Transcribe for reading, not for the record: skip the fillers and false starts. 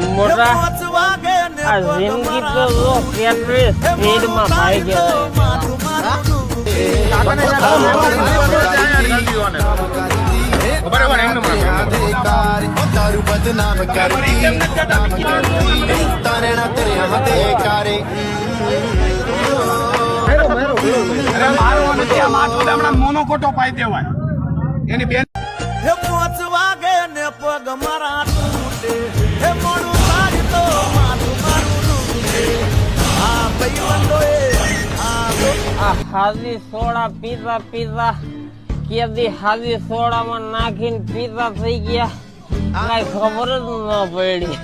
મોટા આ જિંદગી તો જો કેટલી સ્પીડમાં ભાઈ ગયો મોનોકોટો પાઈ દેવાય એની બેન વાગે ને પગ મારા તૂટે હે મોડું થાય તો માથું મારું તૂટે આ ભાઈબંધોએ આ હાજી સોડા પીઝા પીઝા કેદી હાજી સોડામાં નાખીને પીઝા થઈ ગયા કઈ ખબર જ ન પડી